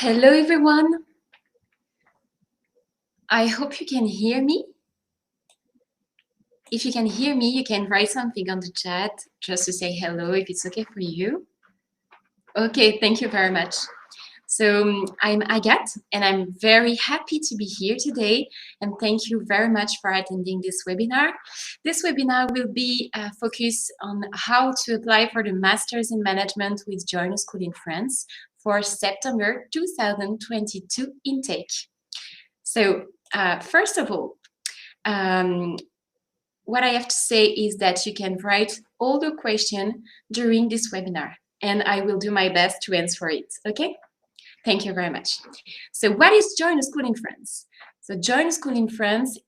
Hello, everyone. I hope you can hear me. If you can hear me, you can write something on the chat just to say hello if it's okay for you. Okay, thank you very much. So I'm Agathe, and I'm very happy to be here today. And thank you very much for attending this webinar. This webinar will be focused on how to apply for the Masters in Management with Join a School in France for September 2022 intake. So first of all, what I have to say is that you can write all the questions during this webinar, and I will do my best to answer it, okay? Thank you very much. So what is Join a School in France? So Join a School in France,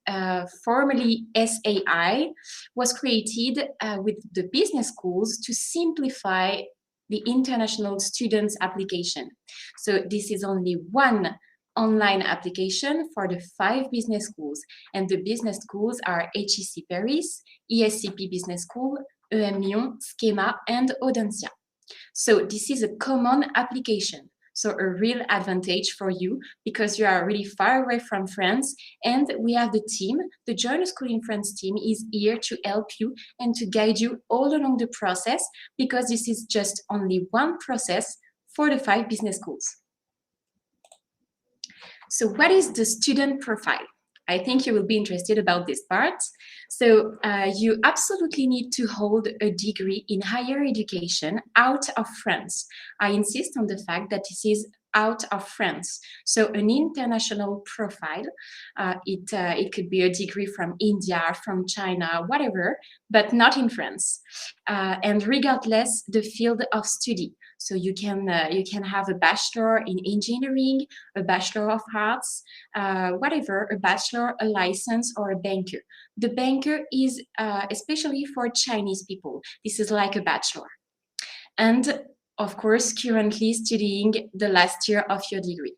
formerly SAI, was created with the business schools to simplify the international students application. So this is only one online application for the 5 business schools, and the business schools are HEC Paris, ESCP Business School, MiM, Schema, and Audencia. So this is a common application, so a real advantage for you because you are really far away from France, and we have the team, the Join a School in France team is here to help you and to guide you all along the process, because this is just only one process for the 5 business schools. So what is the student profile? I think you will be interested about this part. So you absolutely need to hold a degree in higher education out of France. I insist on the fact that this is out of France. So an international profile, it could be a degree from India, from China, whatever, but not in France. And regardless the field of study. So you can have a bachelor in engineering, a bachelor of arts, whatever, a bachelor, a license, or a banker. The banker is especially for Chinese people. This is like a bachelor. And of course, currently studying the last year of your degree.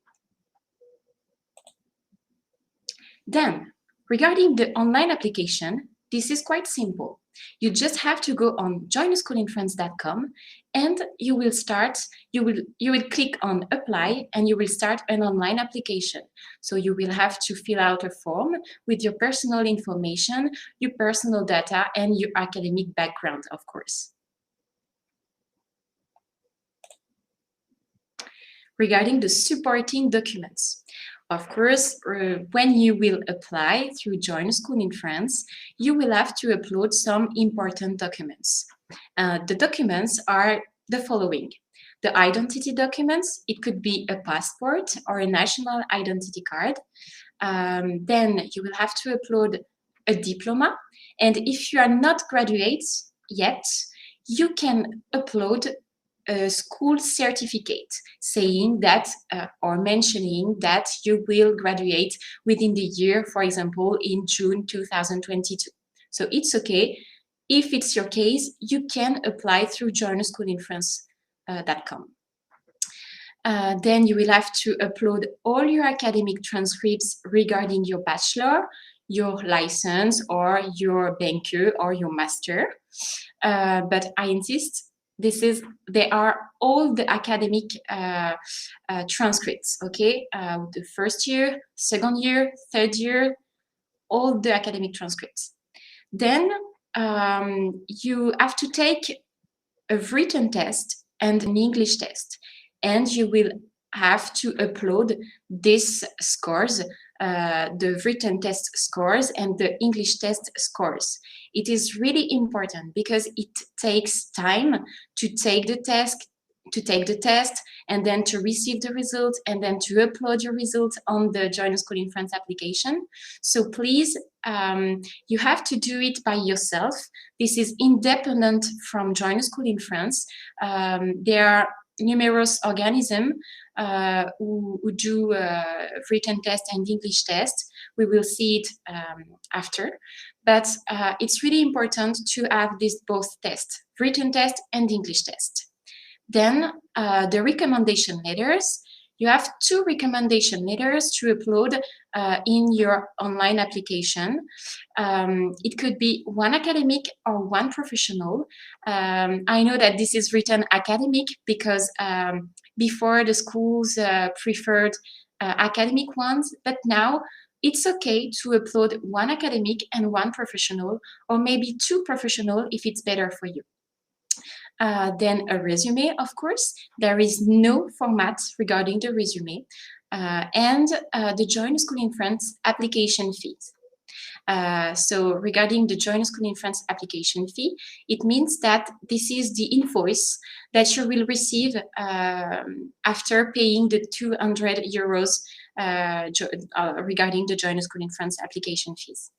Then, regarding the online application, this is quite simple. You just have to go on joinaschoolinfrance.com and you will click on apply and you will start an online application. So you will have to fill out a form with your personal information, your personal data, and your academic background, of course. Regarding the supporting documents. Of course, when you will apply through Join a School in France, you will have to upload some important documents. The documents are the following. The identity documents, it could be a passport or a national identity card. Then you will have to upload a diploma. And if you are not graduate yet, you can upload a school certificate saying that or mentioning that you will graduate within the year, for example, in June 2022. So it's okay. If it's your case, you can apply through joinaschoolinfrance.com. Then you will have to upload all your academic transcripts regarding your bachelor, your license, or your banker or your master. But I insist, they are all the academic transcripts, okay? The first year, second year, third year, all the academic transcripts. Then you have to take a written test and an English test, and you will have to upload these scores, the written test scores and the English test scores. It is really important because it takes time to take the test, and then to receive the results, and then to upload your results on the Join a School in France application. So please, you have to do it by yourself. This is independent from Join a School in France. There are numerous organisms who do written test and English test. We will see it after. But it's really important to have these both tests, written test and English test. Then the recommendation letters, you have 2 recommendation letters to upload in your online application. It could be one academic or one professional. I know that this is written academic because before the schools preferred academic ones, but now it's okay to upload one academic and one professional, or maybe 2 professional if it's better for you. Then a resume, of course. There is no format regarding the resume. And the Join a School in France application fees. So regarding the Join a School in France application fee, it means that this is the invoice that you will receive after paying the 200 euros regarding the Join a School in France application fees.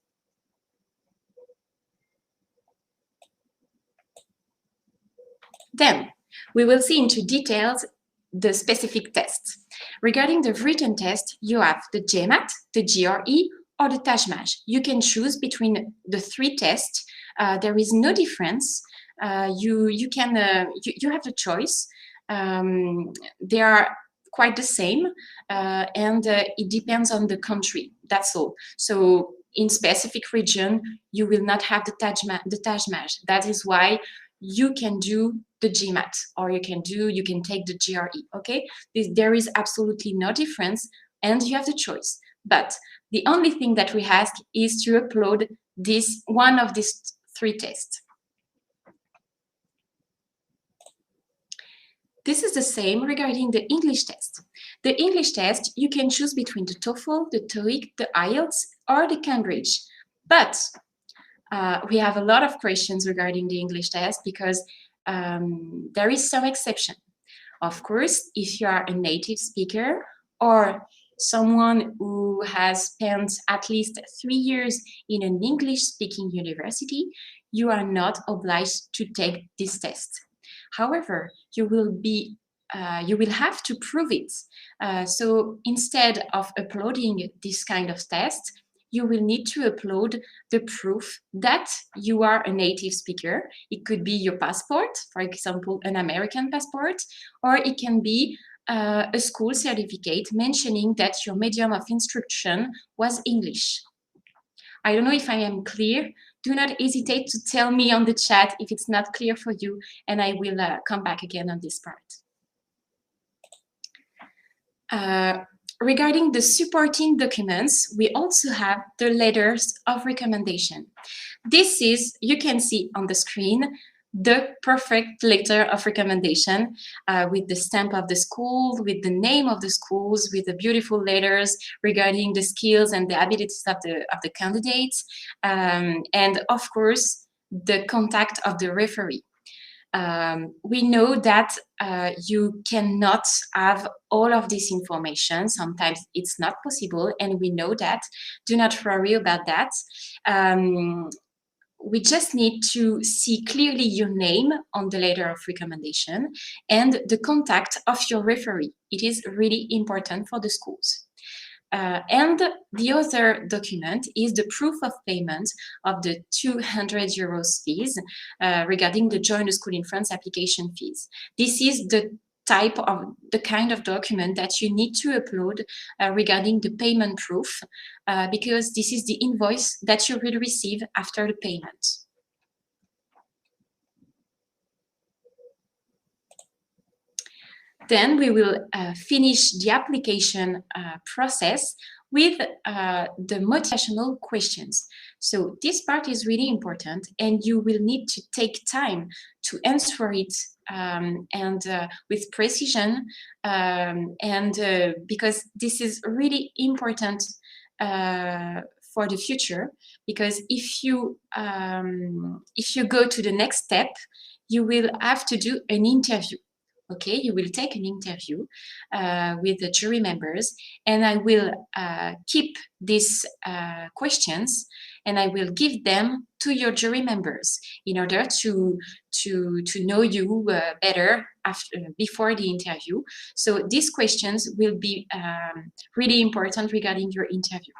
Then we will see into details the specific tests. Regarding the written test, you have the GMAT, the GRE, or the TAJMAJ. You can choose between the 3 tests. There is no difference. You have the choice. They are quite the same, and it depends on the country. That's all. So in specific region, you will not have the TAJMAJ. That is why you can do the GMAT, or you can take the GRE. Okay, there is absolutely no difference, and you have the choice. But the only thing that we ask is to upload one of these 3 tests. This is the same regarding the English test. The English test, you can choose between the TOEFL, the TOEIC, the IELTS, or the Cambridge. But we have a lot of questions regarding the English test because there is some exception. Of course, if you are a native speaker or someone who has spent at least 3 years in an English-speaking university, you are not obliged to take this test. However, you will have to prove it. So instead of uploading this kind of test, you will need to upload the proof that you are a native speaker. It could be your passport, for example, an American passport, or it can be a school certificate mentioning that your medium of instruction was English. I don't know if I am clear. Do not hesitate to tell me on the chat if it's not clear for you, and I will come back again on this part. Regarding the supporting documents, we also have the letters of recommendation. This is, you can see on the screen, the perfect letter of recommendation with the stamp of the school, with the name of the schools, with the beautiful letters regarding the skills and the abilities of the candidates, and of course, the contact of the referee. We know that you cannot have all of this information. Sometimes it's not possible, and we know that. Do not worry about that. We just need to see clearly your name on the letter of recommendation and the contact of your referee. It is really important for the schools. And the other document is the proof of payment of the 200 euros fees regarding the Join a School in France application fees. This is the kind of document that you need to upload regarding the payment proof, because this is the invoice that you will receive after the payment. Then we will finish the application process with the motivational questions. So this part is really important, and you will need to take time to answer it and with precision, and because this is really important for the future. Because if you go to the next step, you will have to do an interview. Okay, you will take an interview with the jury members, and I will keep these questions and I will give them to your jury members in order to know you better before the interview. So these questions will be really important regarding your interview.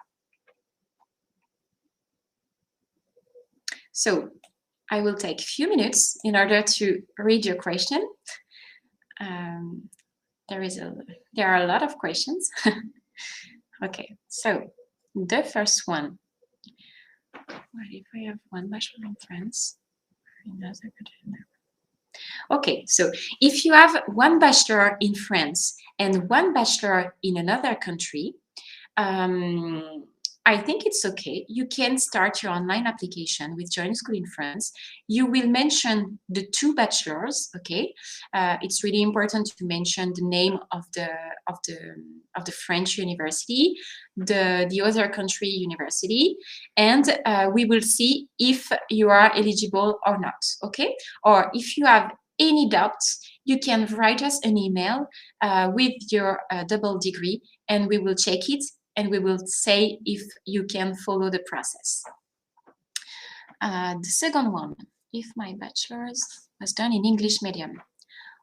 So I will take a few minutes in order to read your question. there are a lot of questions. Okay, so the first one. What if I have one bachelor in France? Okay, so if you have one bachelor in France and one bachelor in another country, I think it's okay. You can start your online application with Join School in France. You will mention the two bachelors. Okay, it's really important to mention the name of the French university, the other country university, and we will see if you are eligible or not. Okay, or if you have any doubts, you can write us an email with your double degree, and we will check it, and we will say if you can follow the process. The second one, if my bachelor's was done in English medium,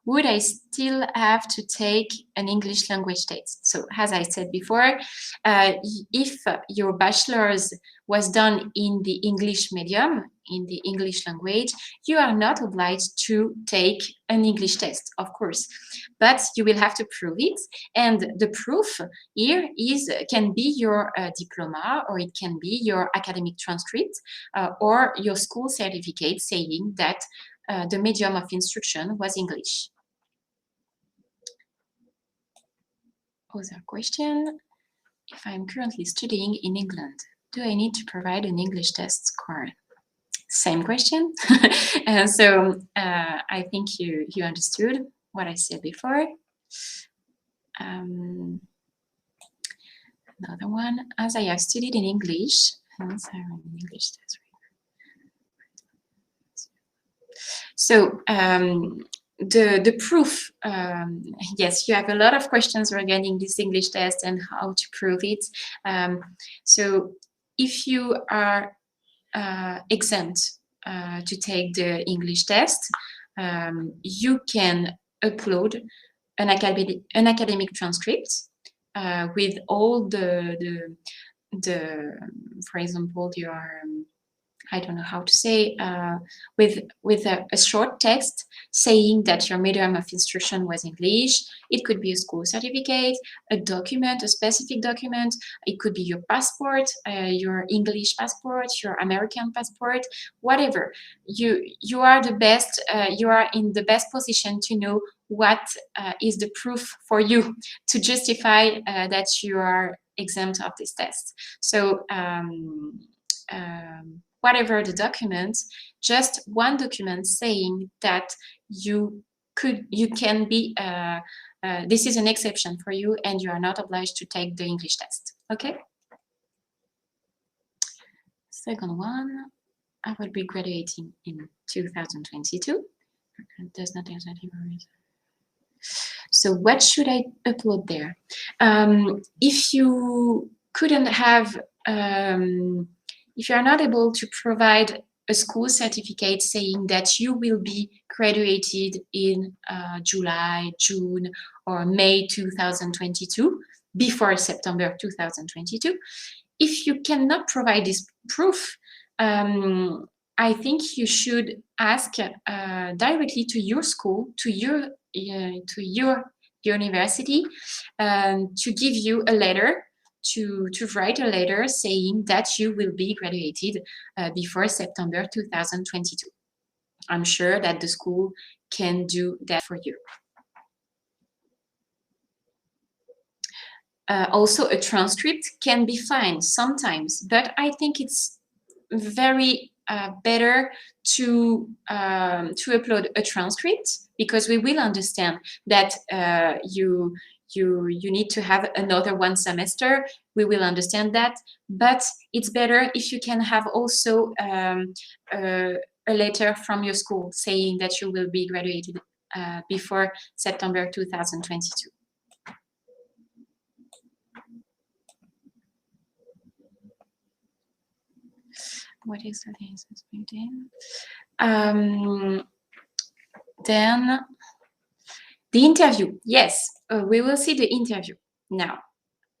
would I still have to take an English language test? So as I said before, if your bachelor's was done in the English medium, in the English language, you are not obliged to take an English test, of course, but you will have to prove it. And the proof here can be your diploma, or it can be your academic transcript, or your school certificate saying that the medium of instruction was English. Other question, if I'm currently studying in England, do I need to provide an English test score? Same question. So I think you understood what I said before. Another one, as I have studied in English, so the proof, yes, you have a lot of questions regarding this English test and how to prove it. So if you are exempt to take the English test, you can upload an academic transcript with all the for example, your I don't know how to say, with a short text saying that your medium of instruction was English. It could be a school certificate, a document, a specific document. It could be your passport, your English passport, your American passport, whatever. You are the best. You are in the best position to know what is the proof for you to justify that you are exempt of this test. So. Whatever the document, just one document saying that you can be, this is an exception for you and you are not obliged to take the English test, okay? Second one, I will be graduating in 2022. Does not answer. So what should I upload there? If you couldn't have, if you are not able to provide a school certificate saying that you will be graduated in July, June, or May 2022, before September 2022, if you cannot provide this proof, I think you should ask directly to your school, to your university, to give you a letter, to write a letter saying that you will be graduated before September 2022. I'm sure that the school can do that for you. Also, a transcript can be fine sometimes, but I think it's very better to upload a transcript, because we will understand that you need to have another one semester. We will understand that, but it's better if you can have also a letter from your school saying that you will be graduated before September 2022. What is the license meeting? Then the interview. Yes, we will see the interview now,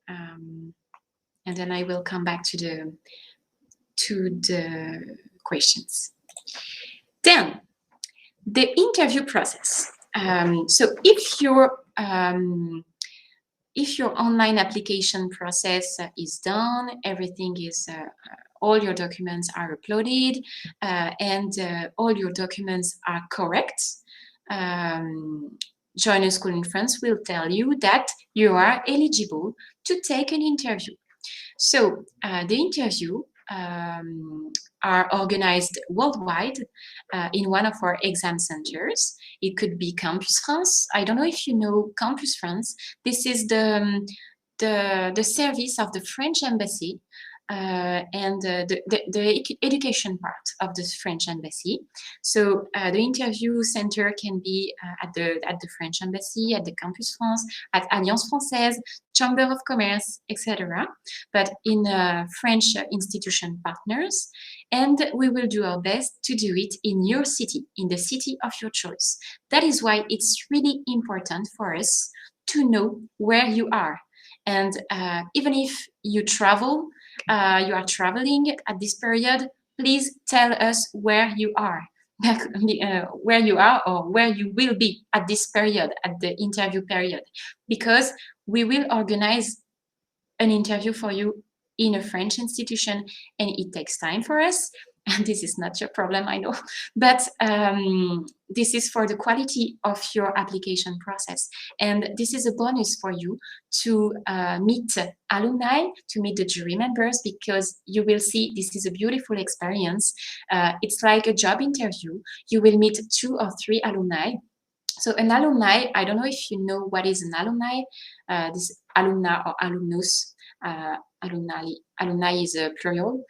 and then I will come back to the questions. Then the interview process. So if your if your online application process is done, everything is, all your documents are uploaded, and all your documents are correct, Join a School in France will tell you that you are eligible to take an interview. So the interview are organized worldwide in one of our exam centers. It could be Campus France. I don't know if you know Campus France. This is the service of the French embassy and the education part of the French embassy. So the interview center can be at the French embassy, at the Campus France, at Alliance Française, Chamber of Commerce, etc. But in French institution partners, and we will do our best to do it in your city, in the city of your choice. That is why it's really important for us to know where you are. And even if you travel, you are traveling at this period, please tell us where you are. Where you are or where you will be at this period, at the interview period, because we will organize an interview for you in a French institution, and it takes time for us. And this is not your problem, I know, but this is for the quality of your application process. And this is a bonus for you to meet alumni, to meet the jury members, because you will see this is a beautiful experience. It's like a job interview. You will meet 2 or 3 alumni. So an alumni, I don't know if you know what is an alumni, this alumna or alumnus, alumni is a plural.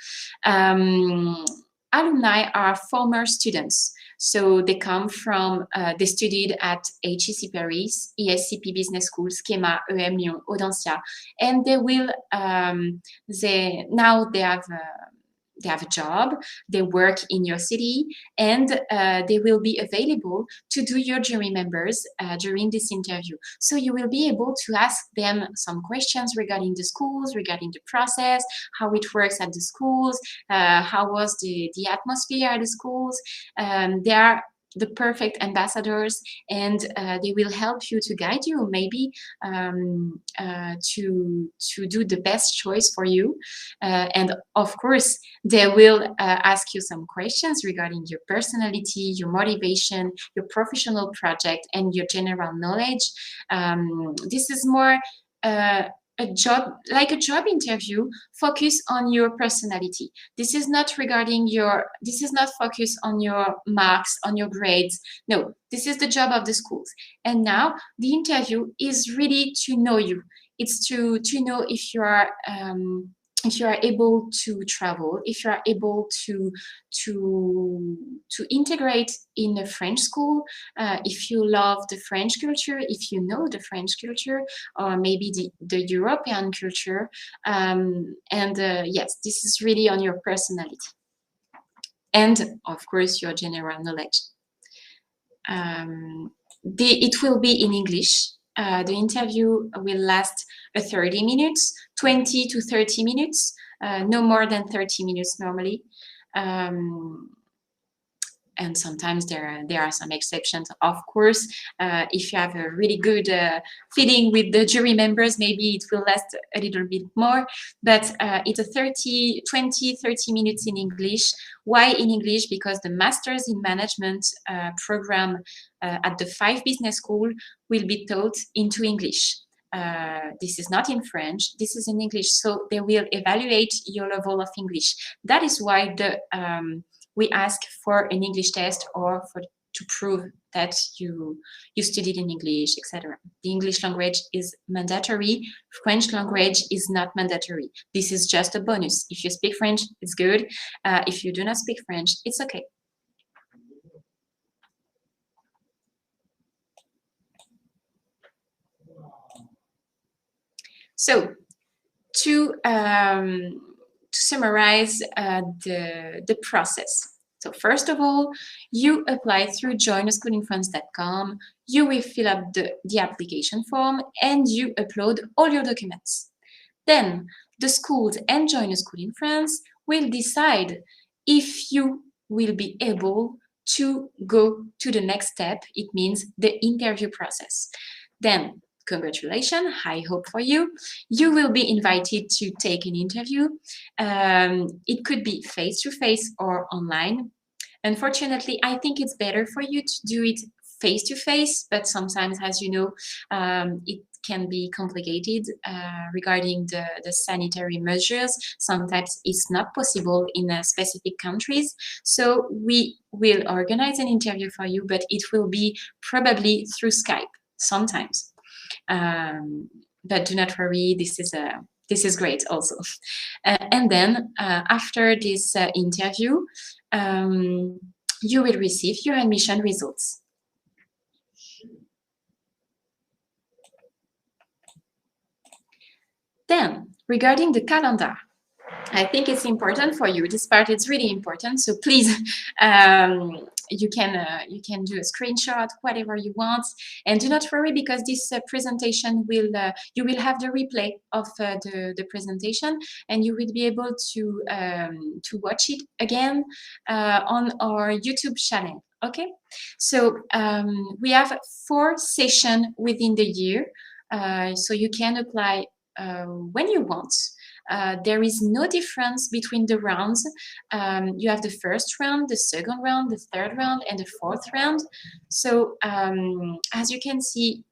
Alumni are former students. So they come from, they studied at HEC Paris, ESCP Business School, Schema, EM Lyon, Audencia, and they will, now they have a job, they work in your city, and they will be available to do your jury members during this interview. So you will be able to ask them some questions regarding the schools, regarding the process, how it works at the schools, how was the atmosphere at the schools. They are the perfect ambassadors, and they will help you to guide you, maybe to do the best choice for you. And of course, they will ask you some questions regarding your personality, your motivation, your professional project, and your general knowledge. This is more a job, like a job interview, focus on your personality. This is not focused on your marks, on your grades. No, this is the job of the schools. And now the interview is really to know you. It's to know if you are able to travel, if you are able to integrate in a French school, if you love the French culture, if you know the French culture, or maybe the European culture. Yes, this is really on your personality. And of course, your general knowledge. It will be in English. The interview will last 30 minutes, 20 to 30 minutes, no more than 30 minutes normally. And sometimes there are some exceptions, of course. If you have a really good feeling with the jury members, maybe it will last a little bit more. But it's a 30 minutes in English. Why in English? Because the Masters in Management program at the 5 Business School will be taught into English. This is not in French, this is in English. So they will evaluate your level of English. That is why we ask for an English test, or to prove that you studied in English, etc. The English language is mandatory. French language is not mandatory. This is just a bonus. If you speak French, it's good. If you do not speak French, it's okay. So to summarize the process. So first of all, you apply through joinasschoolinfrance.com, you will fill up the application form, and you upload all your documents. Then the schools and Join a School in France will decide if you will be able to go to the next step. It means the interview process. Then, congratulations, I hope for you. You will be invited to take an interview. It could be face-to-face or online. Unfortunately, I think it's better for you to do it face-to-face, but sometimes, as you know, it can be complicated regarding the sanitary measures. Sometimes it's not possible in specific countries. So we will organize an interview for you, but it will be probably through Skype sometimes. But do not worry, this is great also. And then after this interview, you will receive your admission results. Then, regarding the calendar, I think it's important for you. This part is really important. So please, you can do a screenshot, whatever you want, and do not worry because this presentation will you will have the replay of the presentation, and you will be able to watch it again on our YouTube channel. Okay, so we have 4 sessions within the year, so you can apply when you want. There is no difference between the rounds. You have the first round, the second round, the third round, and the fourth round. So as you can see,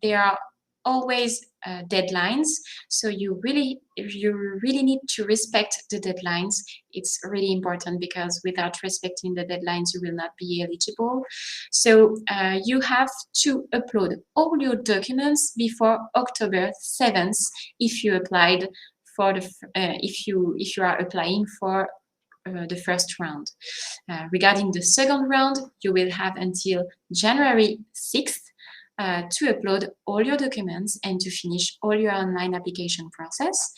there are always deadlines. So you really need to respect the deadlines. It's really important because without respecting the deadlines, you will not be eligible. So you have to upload all your documents before October 7th if you applied for the if you are applying for the first round. Regarding the second round, you will have until January 6th to upload all your documents and to finish all your online application process.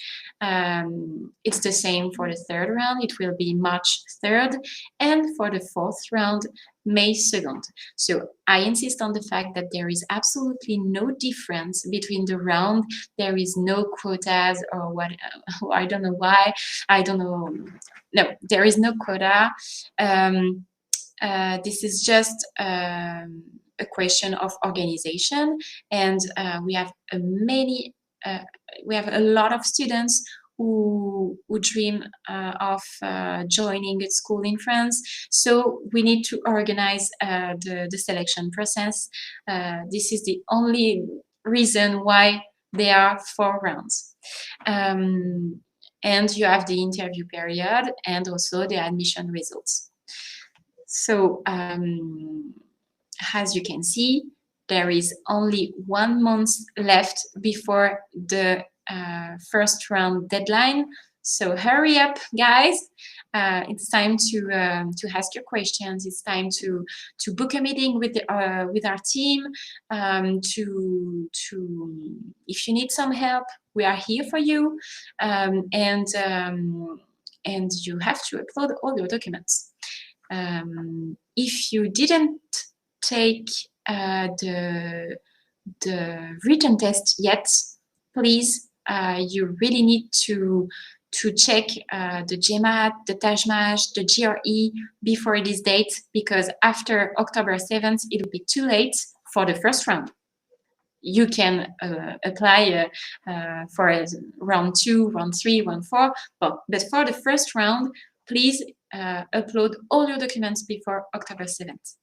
It's the same for the third round. It will be March 3rd, and for the fourth round, May 2nd. So I insist on the fact that there is absolutely no difference between the round. There is no quotas or what, I don't know why. I don't know. No, there is no quota. This is just a question of organization, and we have a lot of students who dream of joining a school in France. So we need to organize the selection process. This is the only reason why there are 4 rounds. And you have the interview period and also the admission results. So as you can see, there is only 1 month left before the first round deadline. So hurry up, guys. It's time to ask your questions. It's time to book a meeting with our team. If you need some help, we are here for you. And you have to upload all your documents. If you didn't take the written test yet, please, you really need to check the GMAT, the TAJMAJ, the GRE before this date, because after October 7th, it will be too late for the first round. You can apply for round 2, round 3, round 4, but for the first round, please upload all your documents before October 7th.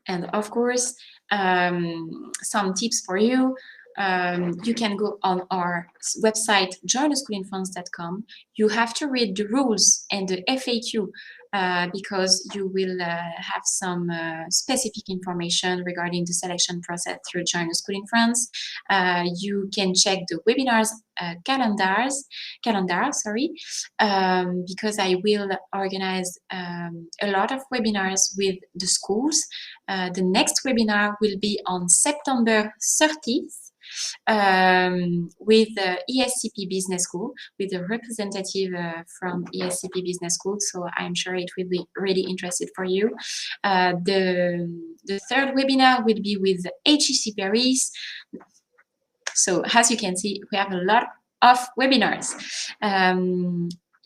And of course, some tips for you. You can go on our website, joinasschoolinfrance.com. You have to read the rules and the FAQ because you will have some specific information regarding the selection process through Join a School in France. You can check the webinars calendar, because I will organize a lot of webinars with the schools. The next webinar will be on September 30th. With the ESCP Business School, with a representative from ESCP Business School, so I'm sure it will be really interested for you. The third webinar will be with HEC Paris. So as you can see, we have a lot of webinars.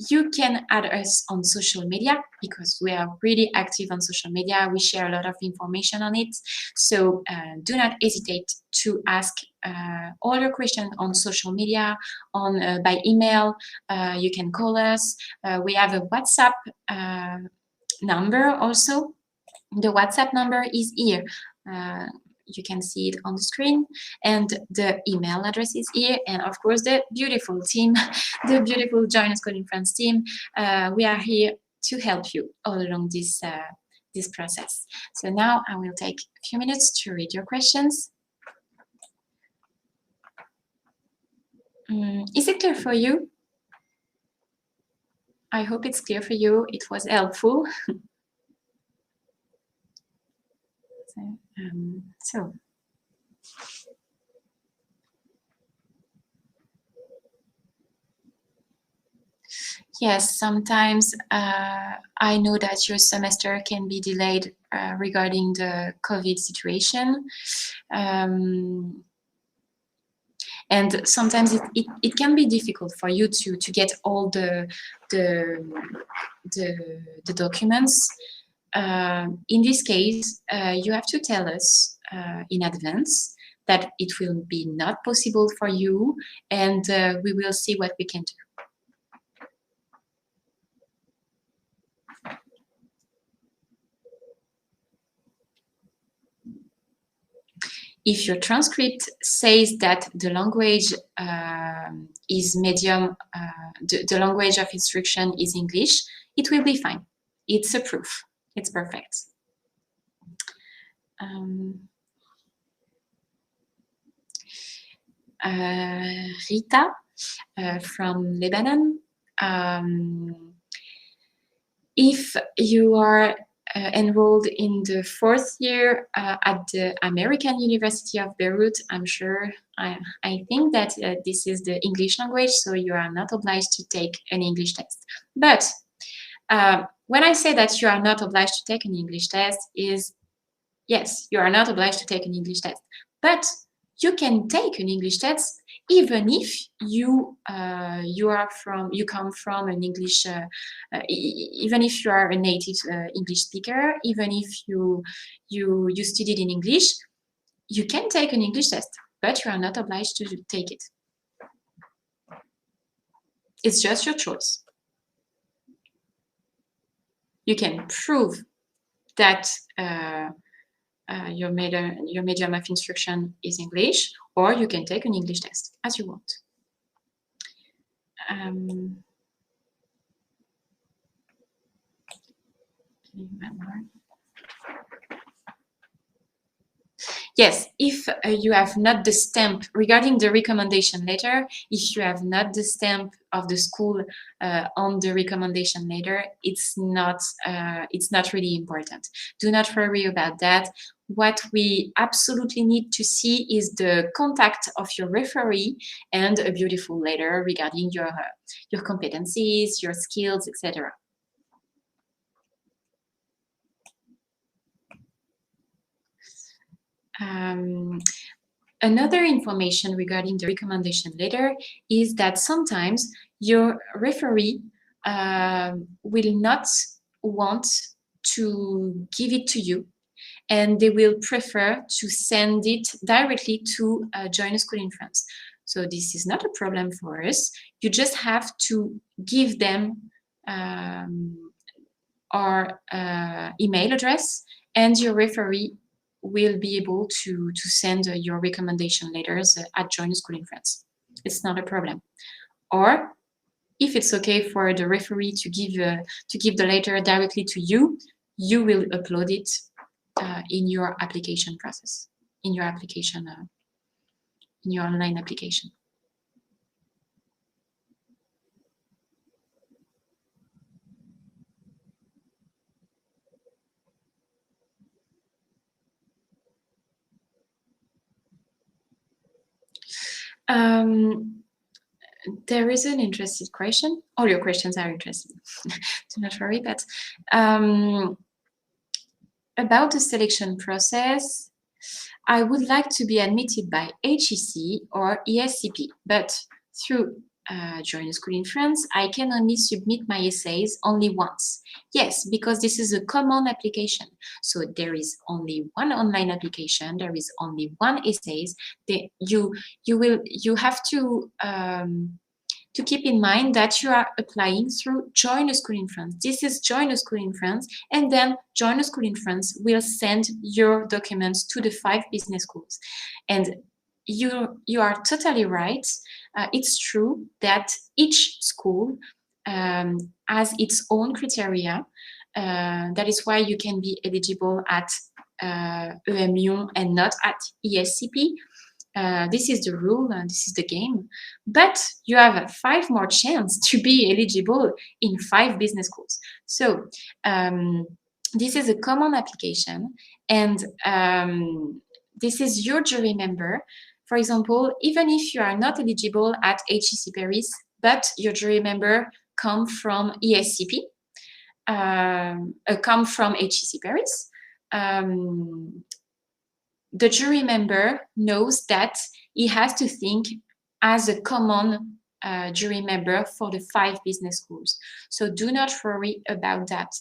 you can add us on social media because we are really active on social media. We share a lot of information on it. So do not hesitate to ask all your questions on social media, on by email. You can call us. We have a WhatsApp number also. The WhatsApp number is here. You can see it on the screen, and the email address is here, and of course the beautiful team, the beautiful Join Us Code in France team. We are here to help you all along this this process. So now I will take a few minutes to read your questions. Is it clear for you? I hope it's clear for you. It was helpful. So yes, sometimes I know that your semester can be delayed regarding the COVID situation. And sometimes it can be difficult for you to get all the documents. In this case, you have to tell us in advance that it will be not possible for you, and we will see what we can do. If your transcript says that the language is medium, the language of instruction is English, it will be fine. It's a proof. It's perfect. Rita from Lebanon. If you are enrolled in the 4th year at the American University of Beirut, I'm sure, I think that this is the English language, so you are not obliged to take an English test. But when I say that you are not obliged to take an English test is, yes, you are not obliged to take an English test, but you can take an English test even if you come from an English, even if you are a native English speaker, even if you studied in English, you can take an English test, but you are not obliged to take it. It's just your choice. You can prove that your medium of instruction is English, or you can take an English test, as you want. Yes, if you have not the stamp regarding the recommendation letter, if you have not the stamp of the school on the recommendation letter, it's not really important. Do not worry about that. What we absolutely need to see is the contact of your referee and a beautiful letter regarding your competencies, your skills, etc. Another information regarding the recommendation letter is that sometimes your referee will not want to give it to you, and they will prefer to send it directly to Join Us Code in France. So this is not a problem for us. You just have to give them our email address, and your referee will be able to send your recommendation letters at Join Us Code in France. It's not a problem. Or if it's okay for the referee to give the letter directly to you, you will upload it in your application process, in your application, in your online application. There is an interesting question. All your questions are interesting. Do not worry, but about the selection process, I would like to be admitted by HEC or ESCP, but through join a school in France, I can only submit my essays only once. Yes, because this is a common application. So there is only one online application, there is only one essays. You have to keep in mind that you are applying through Join a School in France. This is Join a School in France, and then Join a School in France will send your documents to the 5 business schools. And you are totally right. It's true that each school has its own criteria. That is why you can be eligible at MiM and not at ESCP. This is the rule and this is the game, but you have 5 more chance to be eligible in 5 business schools. So this is a common application, and this is your jury member. For example, even if you are not eligible at HEC Paris, but your jury member come from ESCP, come from HEC Paris, the jury member knows that he has to think as a common jury member for the 5 business schools. So do not worry about that.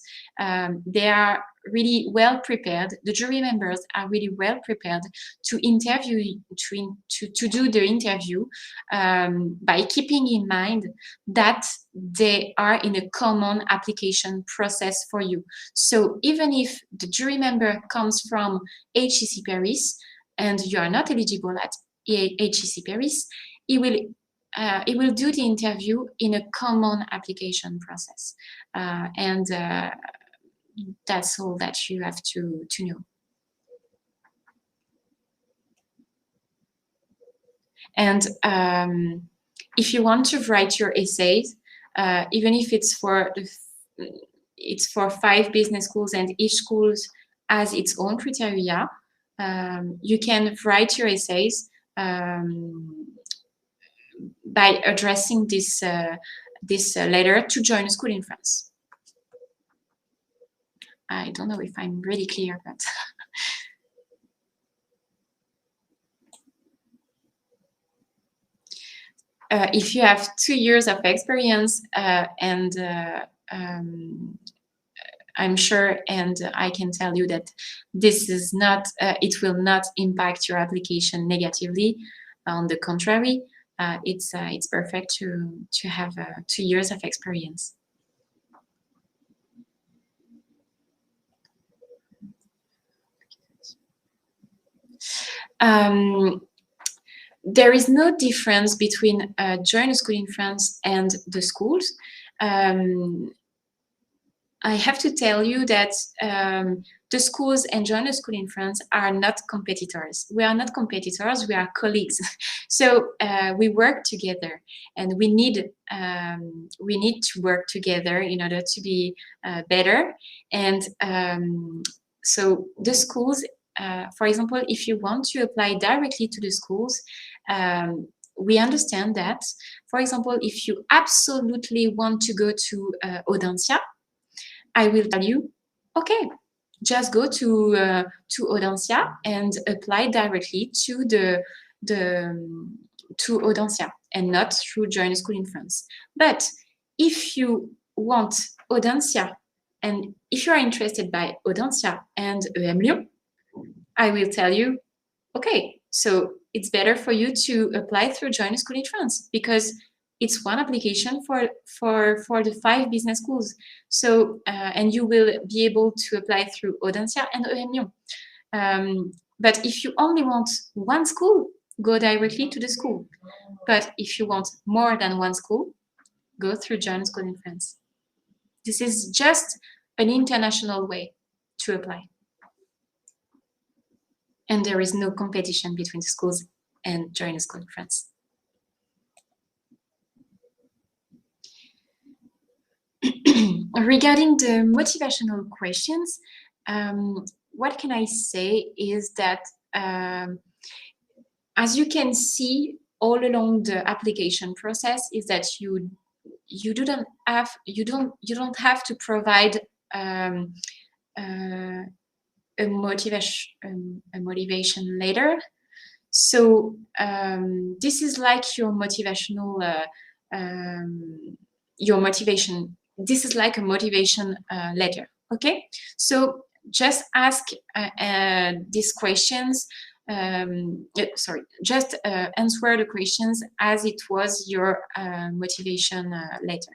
They are really well prepared. The jury members are really well prepared to interview, to do the interview by keeping in mind that they are in a common application process for you. So even if the jury member comes from HEC Paris and you are not eligible at HEC Paris, he will do the interview in a common application process. And that's all that you have to know. And if you want to write your essays, even if it's for 5 business schools and each school has its own criteria, you can write your essays by addressing this letter to Join a School in France. I don't know if I'm really clear, but if you have 2 years of experience and I'm sure, and I can tell you that this is not, it will not impact your application negatively. On the contrary, it's perfect to have 2 years of experience. There is no difference between Join a School in France and the schools. I have to tell you that the schools and Join a School in France are not competitors. We are not competitors, we are colleagues. So we work together, and we need to work together in order to be better. And so the schools, for example, if you want to apply directly to the schools, we understand that, for example, if you absolutely want to go to Audencia, I will tell you, okay, just go to Audencia and apply directly to to Audencia and not through Join a School in France. But if you want Audencia, and if you are interested by Audencia and EM Lyon, I will tell you, okay, so it's better for you to apply through Join a School in France because it's one application for the 5 business schools. So and you will be able to apply through Audencia and EM Lyon. But if you only want one school, go directly to the school. But if you want more than one school, go through Join a School in France. This is just an international way to apply. And there is no competition between the schools and Join a School in France. Regarding the motivational questions, what can I say is that as you can see all along the application process is that you don't have to provide a motivation letter. So this is like your motivational your motivation. This is like a motivation letter. Okay, so just ask these questions. Sorry, just answer the questions as it was your motivation letter.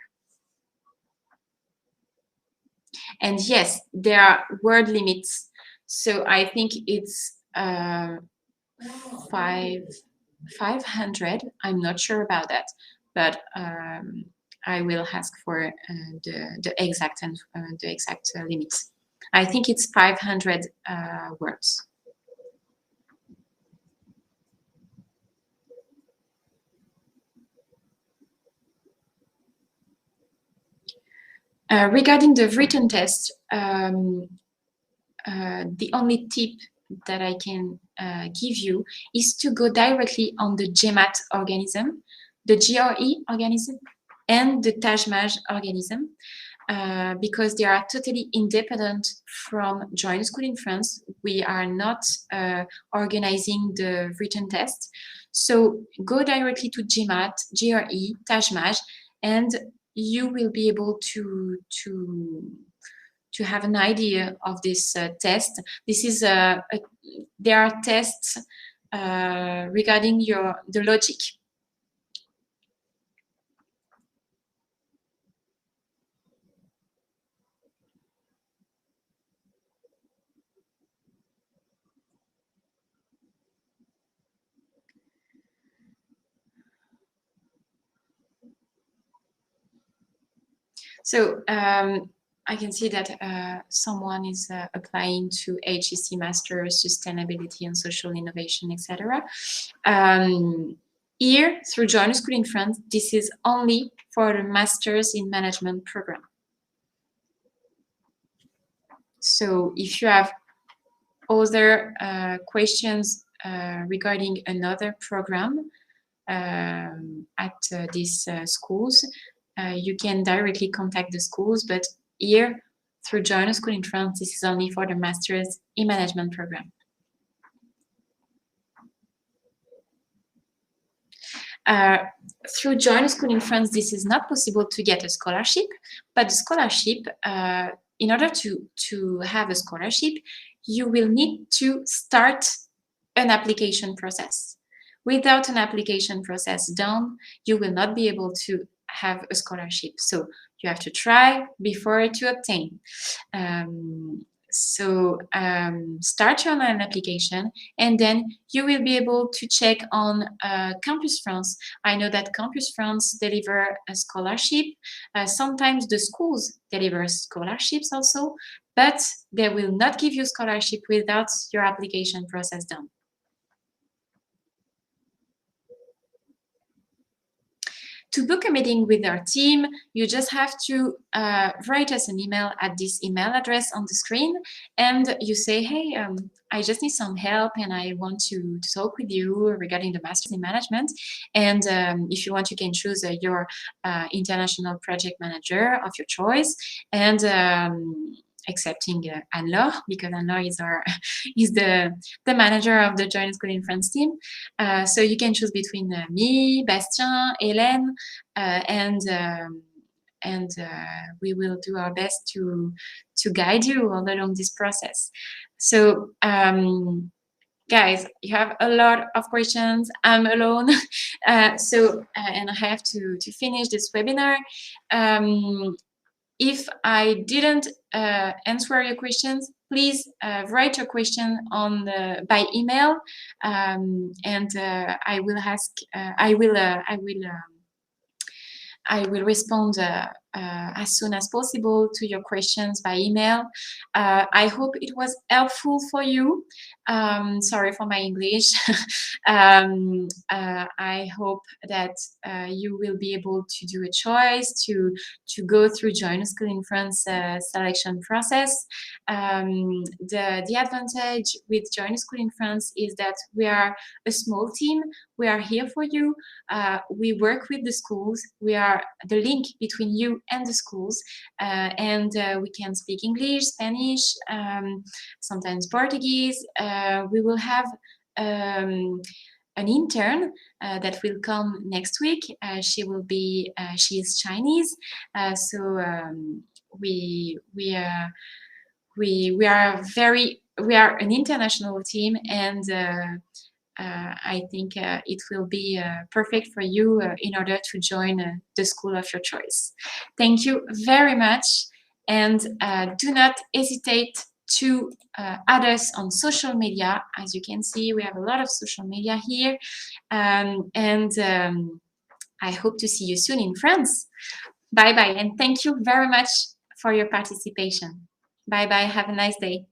And yes, there are word limits. So I think it's 500. I'm not sure about that, but I will ask for the exact limits. I think it's 500 words. Regarding the written test, the only tip that I can give you is to go directly on the GMAT organism, the GRE organism, and the TAJMAJ organism, because they are totally independent from Join a School in France. We are not organizing the written test. So go directly to GMAT, GRE, TAJMAJ, and you will be able to have an idea of this test. This is there are tests regarding the logic. So I can see that someone is applying to HEC Master, Sustainability and Social Innovation, etc. Here, through Join a School in France, this is only for the Masters in Management program. So if you have other questions regarding another program at these schools, you can directly contact the schools, but here, through Join a School in France, this is only for the Masters in Management program. Through Join a School in France, this is not possible to get a scholarship, but the scholarship, in order to have a scholarship, you will need to start an application process. Without an application process done, you will not be able to have a scholarship. So you have to try before to obtain. Start your online application, and then you will be able to check on Campus France. I know that Campus France deliver a scholarship. Sometimes the schools deliver scholarships also, but they will not give you scholarship without your application process done. To book a meeting with our team, you just have to write us an email at this email address on the screen, and you say, hey, I just need some help and I want to talk with you regarding the Masters in Management. And if you want, you can choose your international project manager of your choice, and accepting Anne-Laure, because Anne-Laure is the manager of the Join a School in France team. So you can choose between me, Bastien, Hélène, and we will do our best to guide you all along this process. So guys, you have a lot of questions. I'm alone, and I have to finish this webinar. If I didn't answer your questions, please write your question on by email, and I will ask. I will respond as soon as possible to your questions by email. I hope it was helpful for you. Sorry for my English. I hope that you will be able to do a choice to go through Join a School in France selection process. The advantage with Join a School in France is that we are a small team. We are here for you. We work with the schools. We are the link between you and the schools, and we can speak English, Spanish, sometimes Portuguese. We will have an intern that will come next week. She will be, she is Chinese, so we are an international team, and I think it will be perfect for you in order to join the school of your choice. Thank you very much, and do not hesitate to add us on social media. As you can see, we have a lot of social media here, and I hope to see you soon in France. Bye bye, and thank you very much for your participation. Bye bye, have a nice day.